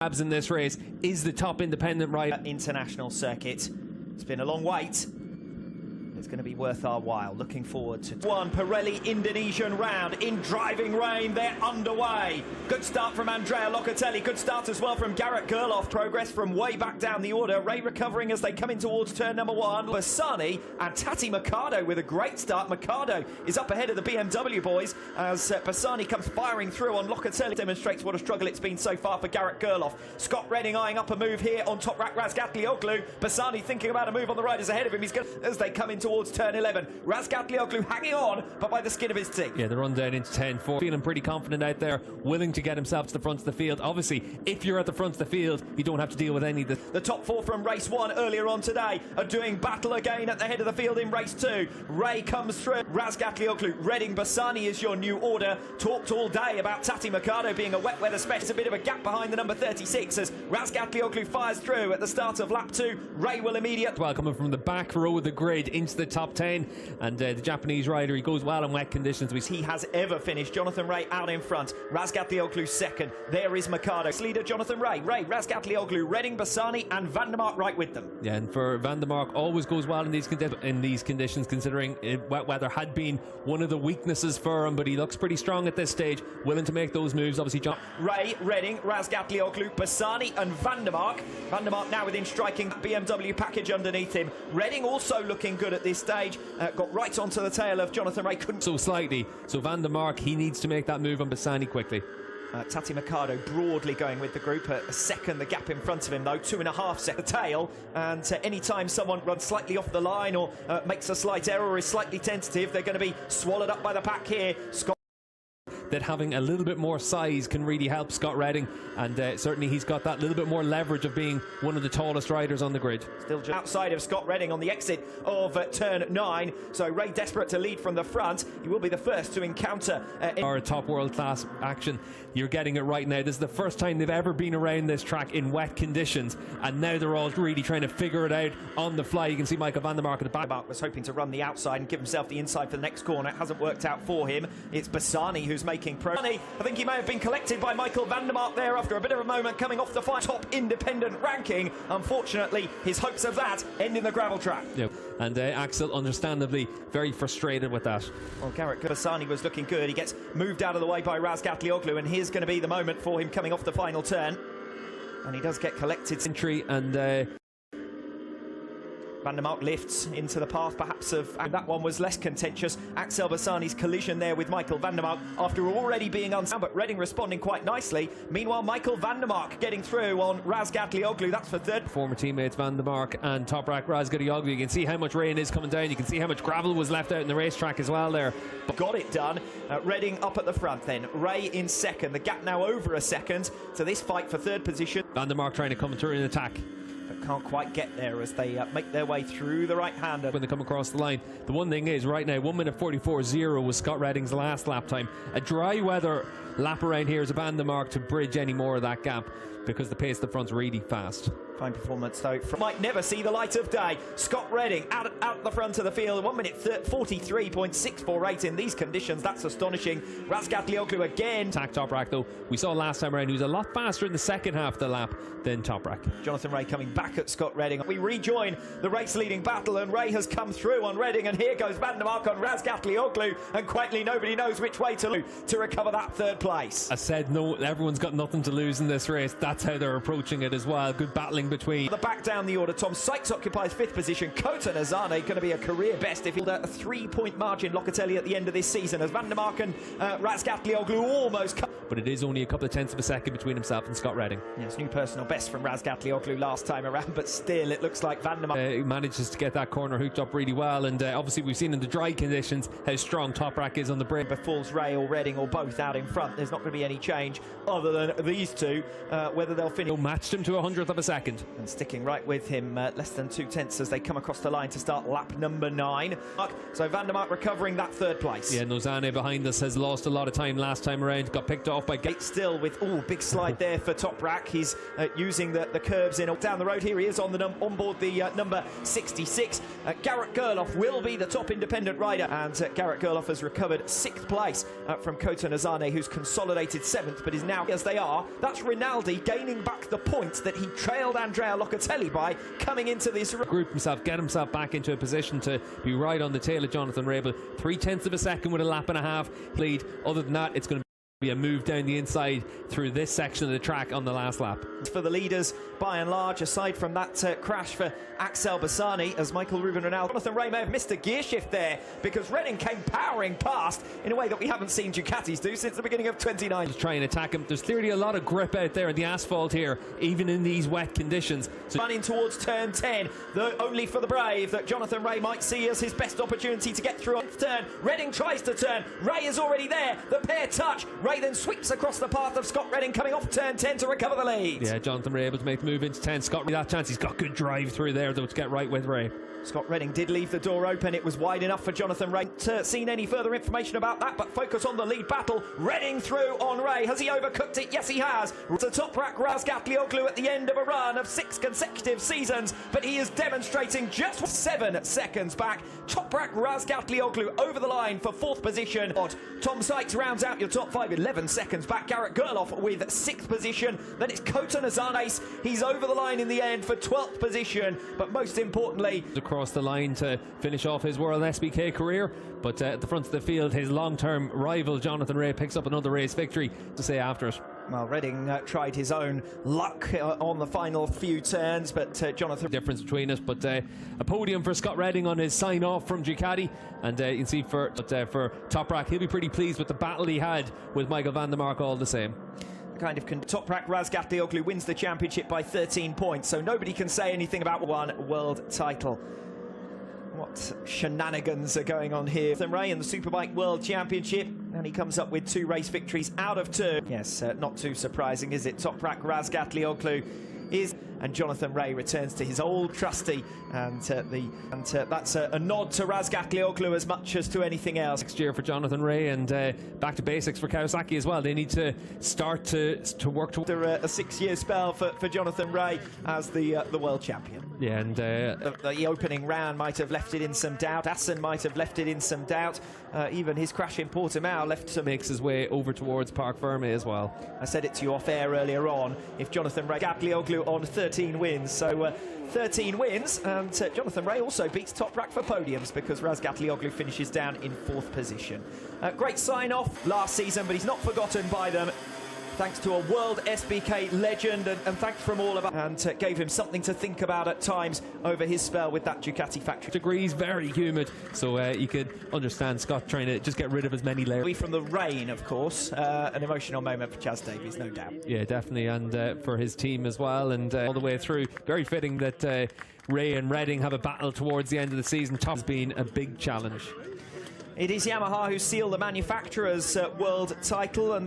in this race is the top independent rider. International circuit. It's been a long wait. It's going to be worth our while. Looking forward to one Pirelli Indonesian round in driving rain. They're underway. Good start from Andrea Locatelli. Good start as well from Garrett Gerloff. Progress from way back down the order. Ray recovering as they come in towards turn number 1. Bassani and Tati Mercado with a great start. Mercado is up ahead of the BMW boys as Bassani comes firing through on Locatelli. Demonstrates what a struggle it's been so far for Garrett Gerloff. Scott Redding eyeing up a move here on top rack. Razgatlioglu. Bassani thinking about a move on the riders ahead of him. He's going as they come in towards turn 11. Razgatlioglu hanging on, but by the skin of his teeth. Yeah, the run down into 10-4. Feeling pretty confident out there, willing to get himself to the front of the field. Obviously, if you're at the front of the field, you don't have to deal with any of this. The top 4 from race 1 earlier on today are doing battle again at the head of the field in race 2. Ray comes through. Razgatlioglu, Redding, Bassani is your new order. Talked all day about Tati Mercado being a wet weather specialist. A bit of a gap behind the number 36 as Razgatlioglu fires through at the start of lap 2. Ray will immediately. Well, coming from the back row of the grid into the top 10, and the Japanese rider, he goes well in wet conditions. He has ever finished. Jonathan Ray out in front. Razgatlioglu second. There is Mercado. Leader Jonathan Ray. Razgatlioglu, Redding, Bassani and Van der Mark right with them. Yeah, and for Van der Mark, always goes well in these conditions, considering wet weather had been one of the weaknesses for him, but he looks pretty strong at this stage, willing to make those moves. Obviously, John Ray, Redding, Razgatlioglu, Bassani and Van der Mark. Van der Mark now within striking BMW package underneath him. Redding also looking good at this stage. Got right onto the tail of Jonathan Ray. Couldn't so slightly. So Van der Mark, he needs to make that move on Bassani quickly. Tati Mercado broadly going with the group. A second the gap in front of him though, 2.5 seconds the tail, and any time someone runs slightly off the line or makes a slight error or is slightly tentative, they're going to be swallowed up by the pack here. Scott that having a little bit more size can really help Scott Redding, and certainly he's got that little bit more leverage of being one of the tallest riders on the grid. Still just outside of Scott Redding on the exit of turn 9, so Ray desperate to lead from the front. He will be the first to encounter our top world-class action. You're getting it right now. This is the first time they've ever been around this track in wet conditions, and now they're all really trying to figure it out on the fly. You can see Michael Van der Mark at the back. Van der Mark was hoping to run the outside and give himself the inside for the next corner. It hasn't worked out for him. It's Bassani who's making progress. I think he may have been collected by Michael Van der Mark there after a bit of a moment coming off the top independent ranking. Unfortunately, his hopes of that end in the gravel trap. Yep. And Axel, understandably, very frustrated with that. Well, Garrett Bassani was looking good. He gets moved out of the way by Razgatlioglu, and here's going to be the moment for him coming off the final turn. And he does get collected. Entry and Van der Mark lifts into the path perhaps of, and that one was less contentious. Axel Bassani's collision there with Michael Van der Mark after already being unsound, but Redding responding quite nicely. Meanwhile, Michael Van der Mark getting through on Razgatlioglu. That's for third. Former teammates Van der Mark and Toprak Razgatlioglu. You can see how much rain is coming down. You can see how much gravel was left out in the racetrack as well there. But got it done. Redding up at the front then. Ray in second. The gap now over a second to this fight for third position. Van der Mark trying to come through in attack, but can't quite get there as they make their way through the right-hander. When they come across the line, the one thing is right now 1:44.0 was Scott Redding's last lap time. A dry weather lap around here is a Van der Mark to bridge any more of that gap, because the pace at the front's really fast. Fine performance though. Might never see the light of day. Scott Redding out the front of the field. 1:43.648 in these conditions. That's astonishing. Razgatlioglu again. Attack Toprak though. We saw last time around he was a lot faster in the second half of the lap than Toprak. Jonathan Ray coming back at Scott Redding. We rejoin the race leading battle, and Ray has come through on Redding, and here goes Van der Mark on Razgatlioglu, and quietly nobody knows which way to recover that third place. I said no, everyone's got nothing to lose in this race. That's how they're approaching it as well. Good battling between. The back down the order, Tom Sykes occupies 5th position. Kota Nazane going to be a career best if he'll a 3-point margin. Locatelli at the end of this season as Van der Mark and Razgatlioglu almost come. But it is only a couple of tenths of a second between himself and Scott Redding. Yes, new personal best from Razgatlioglu last time around, but still it looks like Van der Mark manages to get that corner hooked up really well, and obviously we've seen in the dry conditions how strong Toprak is on the brake. Falls Ray or Redding or both out in front. There's not going to be any change other than these two, whether they'll finish. Matched him to 100th of a second. And sticking right with him, less than 2 tenths as they come across the line to start lap number 9. So Van der Mark recovering that third place. Yeah, Nozane behind us has lost a lot of time last time around, got picked off off by still with big slide there for Toprak. He's using the curves in down the road. Here he is on the on board the number 66. Garrett Gerloff will be the top independent rider, and Garrett Gerloff has recovered 6th place from Kota Nazane, who's consolidated 7th, but is now, as they are, that's Rinaldi gaining back the points that he trailed Andrea Locatelli by coming into this group himself, get himself back into a position to be right on the tail of Jonathan Ray. 3/10 of a second with a lap and a half lead. Other than that, it's going to be a move down the inside through this section of the track on the last lap. For the leaders, by and large, aside from that crash for Axel Bassani, as Michael Ruben Ronaldo. Jonathan Ray may have missed a gear shift there because Redding came powering past in a way that we haven't seen Ducatis do since the beginning of 29. Just try and attack him. There's clearly a lot of grip out there in the asphalt here, even in these wet conditions. So running towards turn 10, though only for the brave that Jonathan Ray might see as his best opportunity to get through on turn. Redding tries to turn. Ray is already there. The pair touch. Ray then sweeps across the path of Scott Redding coming off turn 10 to recover the lead. Yeah, Jonathan Ray able to make the move into 10. Scott, that chance, he's got good drive through there though to get right with Ray. Scott Redding did leave the door open. It was wide enough for Jonathan Ray. Seen any further information about that, but focus on the lead battle. Redding through on Ray. Has he overcooked it? Yes, he has. To Toprak Razgatlioglu at the end of a run of 6 consecutive seasons, but he is demonstrating just 7 seconds back. Toprak Razgatlioglu over the line for 4th position. Tom Sykes rounds out your top 5, 11 seconds back. Garrett Gerloff with 6th position. Then it's Kota Nazanes. He's over the line in the end for 12th position, but most importantly, across the line to finish off his World SBK career, but at the front of the field, his long-term rival Jonathan Ray picks up another race victory to say after it. Well, Redding tried his own luck on the final few turns, but Jonathan... Difference between us, but a podium for Scott Redding on his sign-off from Ducati, and you can see for Toprak, he'll be pretty pleased with the battle he had with Michael van der Mark all the same. Toprak Razgatlioglu wins the championship by 13 points, so nobody can say anything about one world title. What shenanigans are going on here? Jonathan Ray in the Superbike World Championship, and he comes up with 2 race victories out of 2. Yes, not too surprising, is it? Toprak Razgatlioglu is... And Jonathan Ray returns to his old trusty, and that's a nod to Razgatlioglu as much as to anything else. Next year for Jonathan Ray, and back to basics for Kawasaki as well. They need to start to work toward a 6-year spell for Jonathan Ray as the world champion. Yeah, and the opening round might have left it in some doubt. Assen might have left it in some doubt. Even his crash in Portimao left some... Makes his way over towards Parc Ferme as well. I said it to you off air earlier on. If Jonathan Ray Razgatlioglu on 13 wins, so 13 wins, and Jonathan Ray also beats Toprak for podiums because Razgatlioglu finishes down in 4th position. Great sign-off last season, but he's not forgotten by them. Thanks to a World SBK legend, and thanks from all of us, and gave him something to think about at times over his spell with that Ducati factory. Degrees, very humid, so you could understand Scott trying to just get rid of as many layers. From the rain, of course, an emotional moment for Chaz Davies, no doubt. Yeah, definitely, and for his team as well, and all the way through. Very fitting that Ray and Redding have a battle towards the end of the season. Top's been a big challenge. It is Yamaha who seal the manufacturer's world title, and